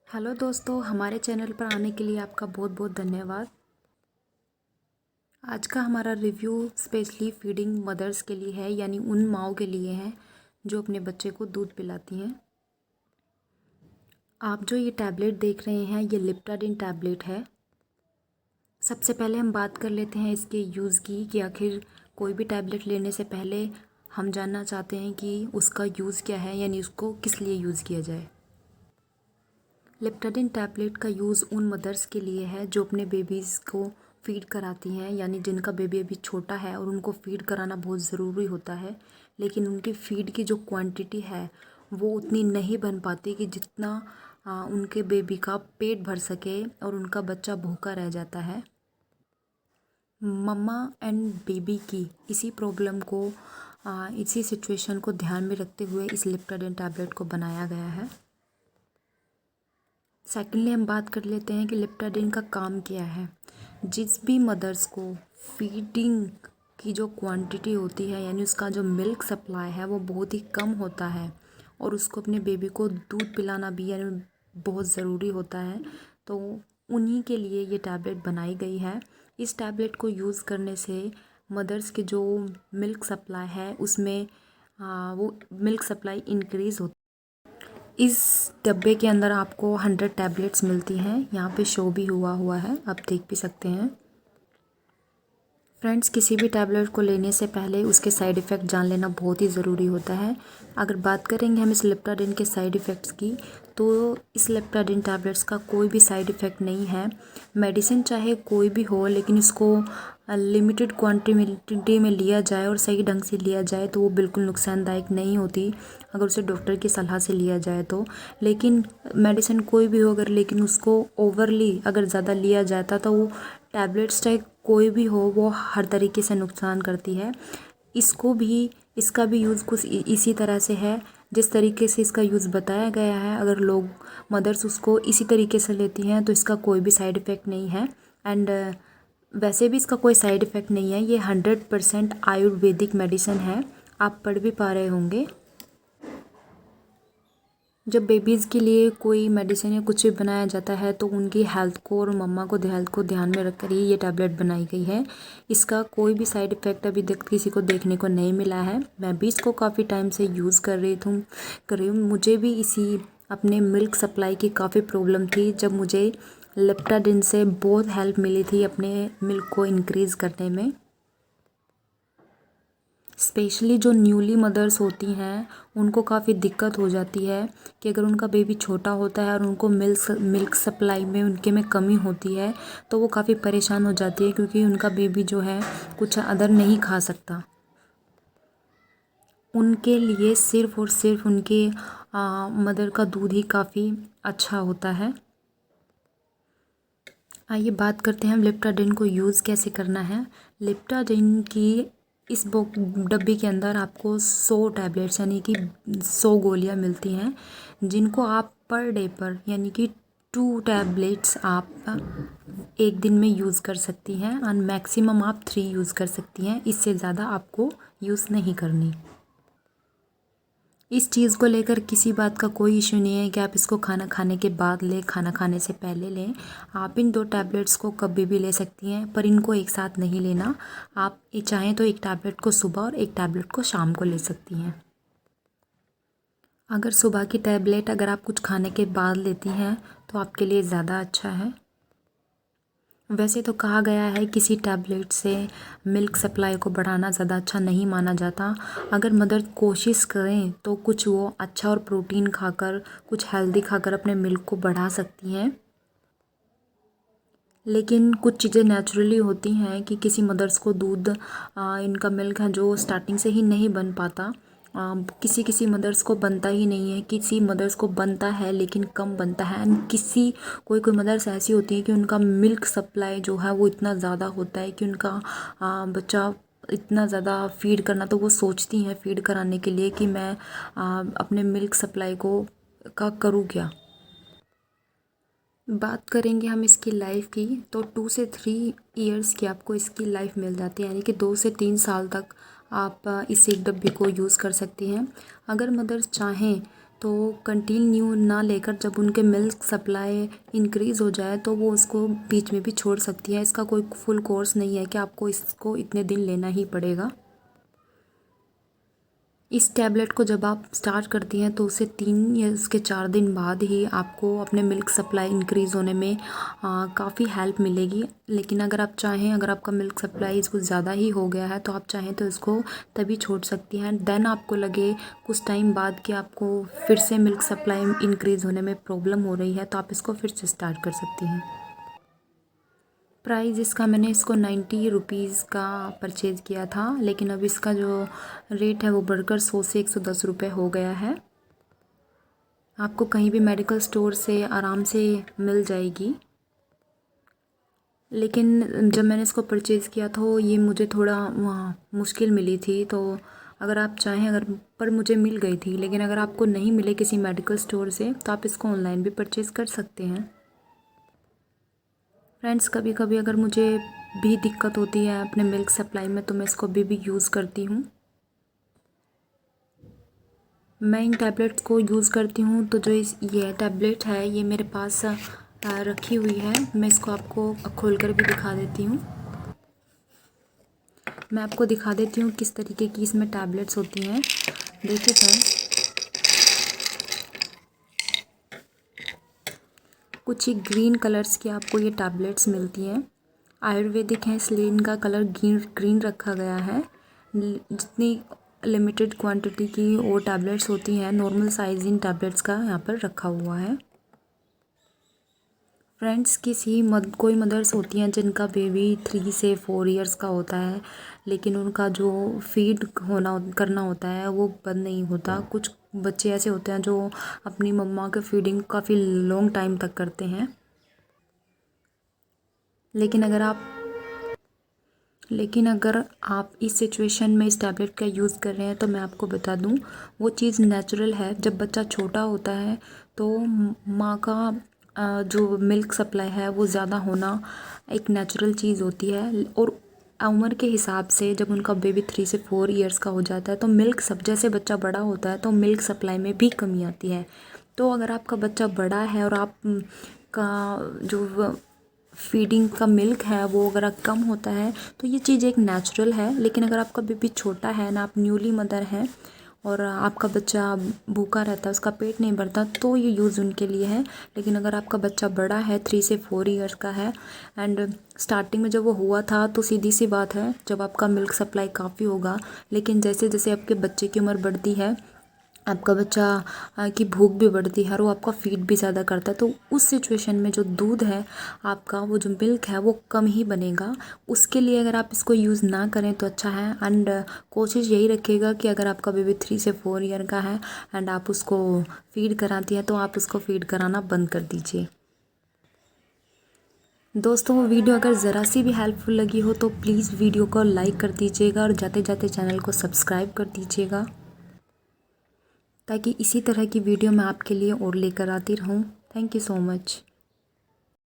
Hello दोस्तों, हमारे channel पर आने के लिए आपका बहुत बहुत धन्यवाद। आज का हमारा रिव्यू स्पेशली फीडिंग मदर्स के लिए है, यानी उन माँओं के लिए है जो अपने बच्चे को दूध पिलाती हैं। आप जो ये टैबलेट देख रहे हैं ये लिप्टाडिन टैबलेट है। सबसे पहले हम बात कर लेते हैं इसके यूज़ की कि आखिर कोई भी टैबलेट लेने से पहले हम जानना चाहते हैं कि उसका यूज़ क्या है, यानी उसको किस लिए यूज़ किया जाए। लिप्टाडिन टैबलेट का यूज़ उन मदर्स के लिए है जो अपने बेबीज़ को फ़ीड कराती हैं, यानी जिनका बेबी अभी छोटा है और उनको फ़ीड कराना बहुत ज़रूरी होता है, लेकिन उनकी फ़ीड की जो क्वांटिटी है वो उतनी नहीं बन पाती कि जितना उनके बेबी का पेट भर सके और उनका बच्चा भूखा रह जाता है। मम्मा एंड बेबी की इसी प्रॉब्लम को इसी सिचुएशन को ध्यान में रखते हुए इस लिप्टाडिन टैबलेट को बनाया गया है। सेकेंडली हम बात कर लेते हैं कि लिप्टाडिन का काम क्या है। जिस भी मदर्स को फीडिंग की जो क्वांटिटी होती है, यानी उसका जो मिल्क सप्लाई है वो बहुत ही कम होता है और उसको अपने बेबी को दूध पिलाना भी यानी बहुत ज़रूरी होता है, तो उन्हीं के लिए ये टैबलेट बनाई गई है। इस टैबलेट को यूज़ करने से मदर्स की जो मिल्क सप्लाई है उसमें वो मिल्क सप्लाई इंक्रीज़ होती है। इस डब्बे के अंदर आपको 100 टैबलेट्स मिलती हैं। यहाँ पे शो भी हुआ है, आप देख भी सकते हैं। फ्रेंड्स, किसी भी टैबलेट को लेने से पहले उसके साइड इफ़ेक्ट जान लेना बहुत ही ज़रूरी होता है। अगर बात करेंगे हम इस लिप्टाडिन के साइड इफ़ेक्ट्स की, तो इस लिप्टाडिन टैबलेट्स का कोई भी साइड इफ़ेक्ट नहीं है। मेडिसिन चाहे कोई भी हो, लेकिन इसको लिमिटेड क्वांटिटी में लिया जाए और सही ढंग से लिया जाए तो वो बिल्कुल नुकसानदायक नहीं होती, अगर उसे डॉक्टर की सलाह से लिया जाए तो। लेकिन मेडिसिन कोई भी हो अगर, लेकिन उसको ओवरली अगर ज़्यादा लिया जाता तो वो टैबलेट्स चाहे कोई भी हो वो हर तरीके से नुकसान करती है। इसका भी यूज़ कुछ इसी तरह से है जिस तरीके से इसका यूज़ बताया गया है। अगर लोग मदर्स उसको इसी तरीके से लेती हैं तो इसका कोई भी साइड इफ़ेक्ट नहीं है। एंड वैसे भी इसका कोई साइड इफ़ेक्ट नहीं है। ये 100% आयुर्वेदिक मेडिसिन है, आप पढ़ भी पा रहे होंगे। जब बेबीज़ के लिए कोई मेडिसिन या कुछ भी बनाया जाता है तो उनकी हेल्थ को और मम्मा को हेल्थ को ध्यान में रखकर ही ये टैबलेट बनाई गई है। इसका कोई भी साइड इफ़ेक्ट अभी तक किसी को देखने को नहीं मिला है। मैं भी इसको काफ़ी टाइम से यूज़ कर रही हूँ। मुझे भी इसी अपने मिल्क सप्लाई की काफ़ी प्रॉब्लम थी, जब मुझे लिप्टाडिन से बहुत हेल्प मिली थी अपने मिल्क को इंक्रीज़ करने में। स्पेशली जो न्यूली मदर्स होती हैं उनको काफ़ी दिक्कत हो जाती है कि अगर उनका बेबी छोटा होता है और उनको मिल्क सप्लाई में उनके में कमी होती है तो वो काफ़ी परेशान हो जाती है, क्योंकि उनका बेबी जो है कुछ अदर नहीं खा सकता। उनके लिए सिर्फ़ और सिर्फ उनके मदर का दूध ही काफ़ी अच्छा होता है। आइए बात करते हैं हम लिप्टाडिन को यूज़ कैसे करना है। लिप्टाडिन की इस डब्बे के अंदर आपको 100 टैबलेट्स यानी कि 100 गोलियां मिलती हैं, जिनको आप पर डे पर यानी कि 2 टैबलेट्स आप एक दिन में यूज़ कर सकती हैं और मैक्सिमम आप 3 यूज़ कर सकती हैं। इससे ज़्यादा आपको यूज़ नहीं करनी। इस चीज़ को लेकर किसी बात का कोई इशू नहीं है कि आप इसको खाना खाने के बाद लें, खाना खाने से पहले लें। आप इन 2 टैबलेट्स को कभी भी ले सकती हैं, पर इनको एक साथ नहीं लेना। आप चाहें तो एक टैबलेट को सुबह और एक टैबलेट को शाम को ले सकती हैं। अगर सुबह की टैबलेट अगर आप कुछ खाने के बाद लेती हैं तो आपके लिए ज़्यादा अच्छा है। वैसे तो कहा गया है किसी टैबलेट से मिल्क सप्लाई को बढ़ाना ज़्यादा अच्छा नहीं माना जाता। अगर मदर कोशिश करें तो कुछ वो अच्छा और प्रोटीन खाकर, कुछ हेल्दी खाकर अपने मिल्क को बढ़ा सकती हैं। लेकिन कुछ चीज़ें नेचुरली होती हैं कि किसी मदर्स को दूध इनका मिल्क है जो स्टार्टिंग से ही नहीं बन पाता। किसी किसी मदर्स को बनता ही नहीं है, किसी मदर्स को बनता है लेकिन कम बनता है। एंड कोई कोई मदर्स ऐसी होती हैं कि उनका मिल्क सप्लाई जो है वो इतना ज़्यादा होता है कि उनका बच्चा इतना ज़्यादा फ़ीड करना, तो वो सोचती हैं फ़ीड कराने के लिए कि मैं अपने मिल्क सप्लाई को करूँ क्या। बात करेंगे हम इसकी लाइफ की, तो 2 से 3 इयर्स की आपको इसकी लाइफ मिल जाती है, यानी कि 2 से 3 साल तक आप इस एक डब्बे को यूज़ कर सकती हैं। अगर मदर्स चाहें तो कंटिन्यू ना लेकर जब उनके मिल्क सप्लाई इंक्रीज़ हो जाए तो वो उसको बीच में भी छोड़ सकती है। इसका कोई फुल कोर्स नहीं है कि आपको इसको इतने दिन लेना ही पड़ेगा। इस टैबलेट को जब आप स्टार्ट करती हैं तो उसे 3 या उसके 4 दिन बाद ही आपको अपने मिल्क सप्लाई इंक्रीज़ होने में काफ़ी हेल्प मिलेगी। लेकिन अगर आप चाहें, अगर आपका मिल्क सप्लाई कुछ ज़्यादा ही हो गया है तो आप चाहें तो इसको तभी छोड़ सकती हैं। देन आपको लगे कुछ टाइम बाद कि आपको फिर से मिल्क सप्लाई इंक्रीज़ होने में प्रॉब्लम हो रही है तो आप इसको फिर से स्टार्ट कर सकती हैं। प्राइस इसका मैंने इसको 90 रुपीज़ का परचेज़ किया था, लेकिन अब इसका जो रेट है वो बढ़कर 100 से 110 रुपये हो गया है। आपको कहीं भी मेडिकल स्टोर से आराम से मिल जाएगी। लेकिन जब मैंने इसको परचेज़ किया तो ये मुझे थोड़ा मुश्किल मिली थी। तो अगर आप चाहें, अगर पर मुझे मिल गई थी, लेकिन अगर आपको नहीं मिले किसी मेडिकल स्टोर से तो आप इसको ऑनलाइन भी परचेज़ कर सकते हैं। फ्रेंड्स, कभी कभी अगर मुझे भी दिक्कत होती है अपने मिल्क सप्लाई में तो मैं इसको अभी भी यूज़ करती हूँ। मैं इन टैबलेट्स को यूज़ करती हूँ तो जो ये टैबलेट है ये मेरे पास रखी हुई है। मैं इसको आपको खोल कर भी दिखा देती हूँ। मैं आपको दिखा देती हूँ किस तरीके की इसमें टैबलेट्स होती हैं। देखिए फ्रेंड्स, कुछ ही ग्रीन कलर्स की आपको ये टैबलेट्स मिलती हैं। आयुर्वेदिक हैं इसलिए इनका कलर ग्रीन रखा गया है। जितनी लिमिटेड क्वांटिटी की वो टैबलेट्स होती हैं, नॉर्मल साइज इन टैबलेट्स का यहाँ पर रखा हुआ है। फ्रेंड्स, कोई मदर्स होती हैं जिनका बेबी 3 से 4 इयर्स का होता है, लेकिन उनका जो फीड करना होता है वो बंद नहीं होता। कुछ बच्चे ऐसे होते हैं जो अपनी मम्मा के फीडिंग काफ़ी लॉन्ग टाइम तक करते हैं। लेकिन अगर आप इस सिचुएशन में इस टैबलेट का यूज़ कर रहे हैं तो मैं आपको बता दूं, वो चीज़ नेचुरल है। जब बच्चा छोटा होता है तो माँ का जो मिल्क सप्लाई है वो ज़्यादा होना एक नेचुरल चीज़ होती है। और उम्र के हिसाब से जब उनका बेबी 3 से 4 इयर्स का हो जाता है तो जैसे बच्चा बड़ा होता है तो मिल्क सप्लाई में भी कमी आती है। तो अगर आपका बच्चा बड़ा है और आप का जो फीडिंग का मिल्क है वो अगर कम होता है तो ये चीज़ एक नेचुरल है। लेकिन अगर आपका बेबी छोटा है ना, आप न्यूली मदर हैं और आपका बच्चा भूखा रहता है, उसका पेट नहीं भरता, तो ये यूज़ उनके लिए है। लेकिन अगर आपका बच्चा बड़ा है, 3 से 4 इयर्स का है, एंड स्टार्टिंग में जब वो हुआ था तो सीधी सी बात है जब आपका मिल्क सप्लाई काफ़ी होगा, लेकिन जैसे जैसे आपके बच्चे की उम्र बढ़ती है आपका बच्चा की भूख भी बढ़ती है और वो आपका फीड भी ज़्यादा करता है। तो उस सिचुएशन में जो दूध है आपका, वो जो मिल्क है वो कम ही बनेगा। उसके लिए अगर आप इसको यूज़ ना करें तो अच्छा है। एंड कोशिश यही रखिएगा कि अगर आपका बेबी 3 से 4 ईयर का है एंड आप उसको फीड कराती हैं तो आप उसको फीड कराना बंद कर दीजिए। दोस्तों, वो वीडियो अगर ज़रा सी भी हेल्पफुल लगी हो तो प्लीज़ वीडियो को लाइक कर दीजिएगा और जाते जाते चैनल को सब्सक्राइब कर दीजिएगा, ताकि इसी तरह की वीडियो मैं आपके लिए और लेकर आती रहूं। Thank you so much.